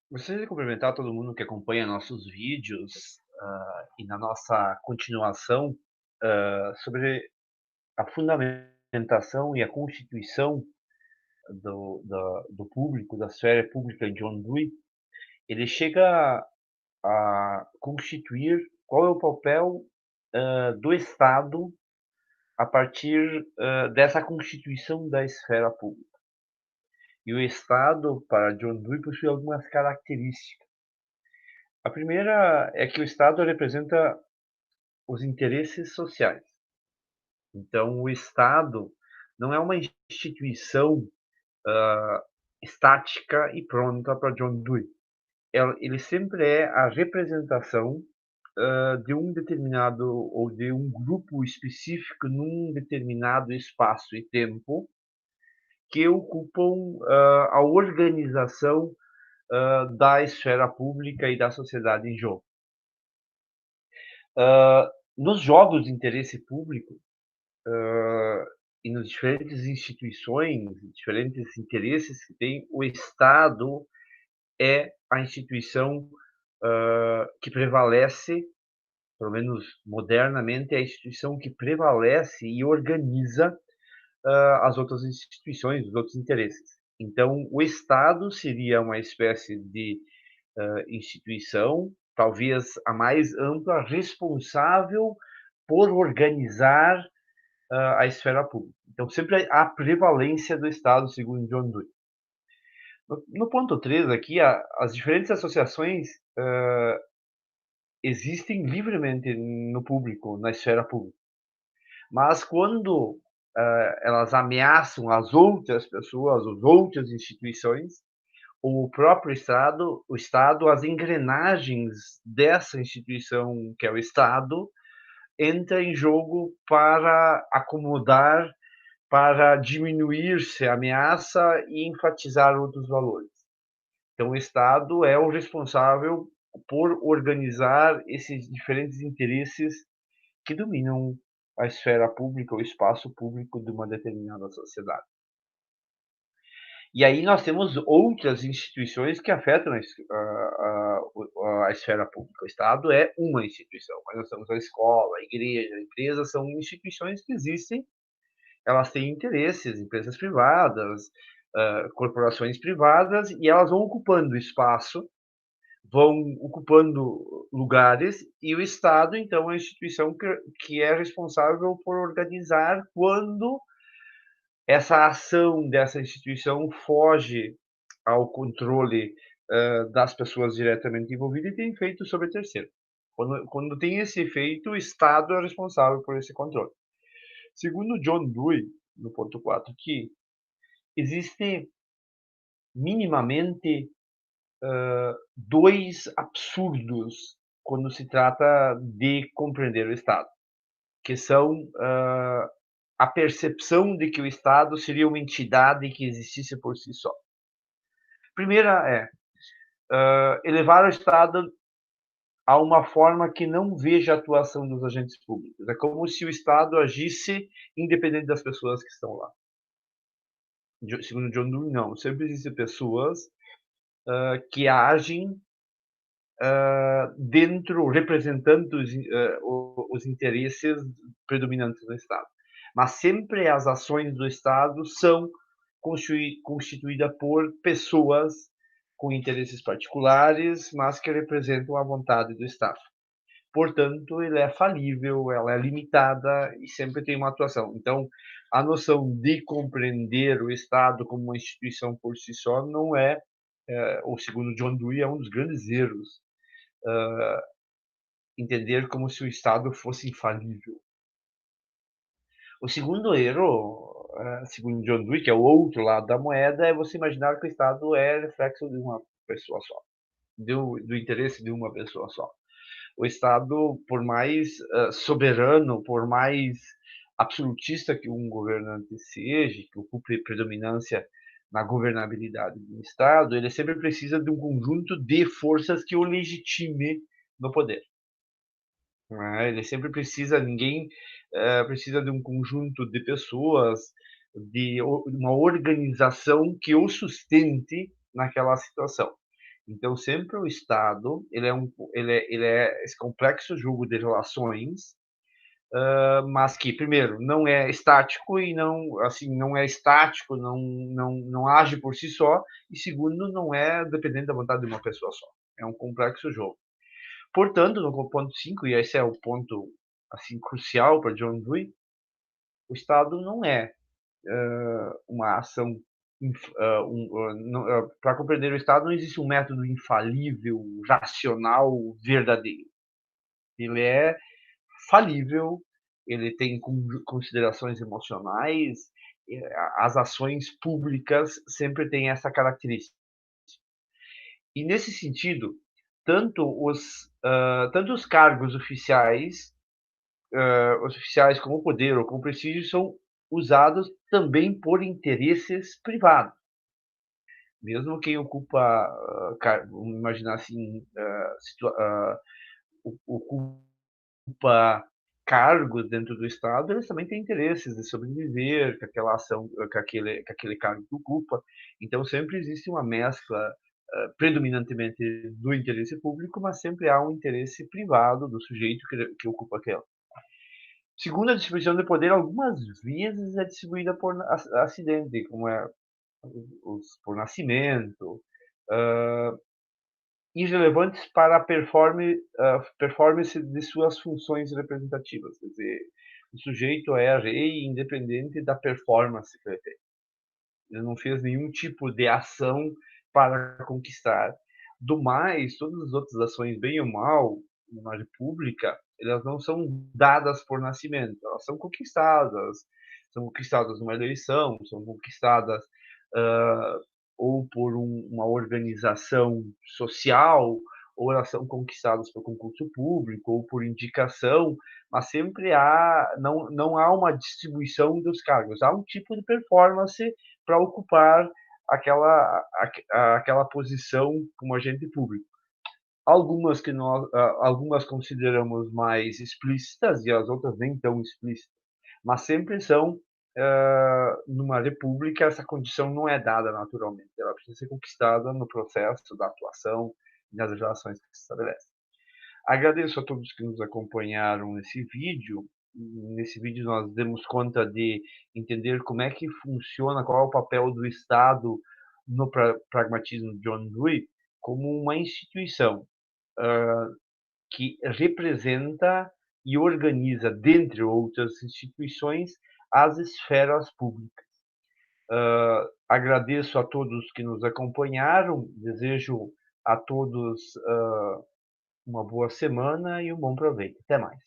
Gostaria de cumprimentar todo mundo que acompanha nossos vídeos, e na nossa continuação, sobre a fundamentação e a constituição do público, da esfera pública em John Dewey. Ele chega a constituir qual é o papel, do Estado a partir, dessa constituição da esfera pública. E o Estado, para John Dewey, possui algumas características. A primeira é que o Estado representa os interesses sociais. Então, o Estado não é uma instituição estática e pronta para John Dewey. Ele sempre é a representação de um determinado ou de um grupo específico num determinado espaço e tempo que ocupam a organização da esfera pública e da sociedade em jogo. Nos jogos de interesse público, e nas diferentes instituições, diferentes interesses que tem, o Estado é a instituição que prevalece, pelo menos modernamente, é a instituição que prevalece e organiza as outras instituições, os outros interesses. Então, o Estado seria uma espécie de instituição, talvez a mais ampla, responsável por organizar a esfera pública. Então, sempre há prevalência do Estado, segundo John Dewey. No ponto 3 aqui, as diferentes associações existem livremente no público, na esfera pública. Mas quando elas ameaçam as outras pessoas, as outras instituições, o próprio Estado, as engrenagens dessa instituição que é o Estado, entra em jogo para acomodar, para diminuir-se a ameaça e enfatizar outros valores. Então, o Estado é o responsável por organizar esses diferentes interesses que dominam a esfera pública, o espaço público de uma determinada sociedade. E aí nós temos outras instituições que afetam a esfera pública. O Estado é uma instituição, mas nós temos a escola, a igreja, a empresa, são instituições que existem, elas têm interesses, empresas privadas, corporações privadas, e elas vão ocupando espaço, vão ocupando lugares, e o Estado, então, é a instituição que é responsável por organizar quando essa ação dessa instituição foge ao controle das pessoas diretamente envolvidas e tem efeito sobre terceiro. Quando tem esse efeito, o Estado é responsável por esse controle. Segundo John Dewey, no ponto 4, que existe minimamente dois absurdos quando se trata de compreender o Estado, que são a percepção de que o Estado seria uma entidade que existisse por si só. Primeira é elevar o Estado a uma forma que não veja a atuação dos agentes públicos. É como se o Estado agisse independente das pessoas que estão lá. Segundo John Dewey, não. Sempre existem pessoas que agem dentro, representando os interesses predominantes do Estado. Mas sempre as ações do Estado são constituídas por pessoas com interesses particulares, mas que representam a vontade do Estado. Portanto, ele é falível, ela é limitada e sempre tem uma atuação. Então, a noção de compreender o Estado como uma instituição por si só não é, ou segundo John Dewey, é um dos grandes erros, entender como se o Estado fosse infalível. O segundo erro, segundo John Dewey, que é o outro lado da moeda, é você imaginar que o Estado é reflexo de uma pessoa só, do interesse de uma pessoa só. O Estado, por mais soberano, por mais absolutista que um governante seja, que ocupe predominância na governabilidade do Estado, ele sempre precisa de um conjunto de forças que o legitime no poder. Ele sempre precisa, ninguém precisa de um conjunto de pessoas, de uma organização que o sustente naquela situação. Então sempre o Estado, ele é esse complexo jogo de relações, mas que primeiro não é estático e não, assim, não é estático, não age por si só, e segundo, não é dependente da vontade de uma pessoa só. É um complexo jogo. Portanto, no ponto 5, e esse é o ponto, assim, crucial para John Dewey, o Estado não é uma ação para compreender o Estado não existe um método infalível, racional, verdadeiro. Ele é falível, ele tem considerações emocionais, as ações públicas sempre têm essa característica. E nesse sentido, tanto os cargos oficiais, os oficiais com poder ou com prestígio, são usados também por interesses privados. Mesmo quem ocupa, vamos imaginar assim, ocupa cargos dentro do Estado, eles também têm interesses de sobreviver com aquela ação, com aquele cargo que ocupa. Então sempre existe uma mescla, predominantemente do interesse público, mas sempre há um interesse privado do sujeito que ocupa aquela. Segundo, a distribuição de poder algumas vezes é distribuída por acidente, como é por nascimento, irrelevantes para a performance de suas funções representativas. Quer dizer, o sujeito é rei independente da performance que ele tem. Ele não fez nenhum tipo de ação para conquistar. Do mais, todas as outras ações, bem ou mal, numa república, elas não são dadas por nascimento, elas são conquistadas numa eleição, são conquistadas uh, ou por uma organização social, ou elas são conquistadas por concurso público, ou por indicação, mas sempre não há uma distribuição dos cargos, há um tipo de performance para ocupar aquela posição como agente público. Algumas consideramos mais explícitas e as outras nem tão explícitas, mas sempre são, numa república, essa condição não é dada naturalmente, ela precisa ser conquistada no processo da atuação e nas relações que se estabelecem. Agradeço a todos que nos acompanharam nesse vídeo. Nesse vídeo nós demos conta de entender como é que funciona, qual é o papel do Estado no pragmatismo de John Dewey, como uma instituição que representa e organiza, dentre outras instituições, as esferas públicas. Agradeço a todos que nos acompanharam, desejo a todos uma boa semana e um bom proveito. Até mais.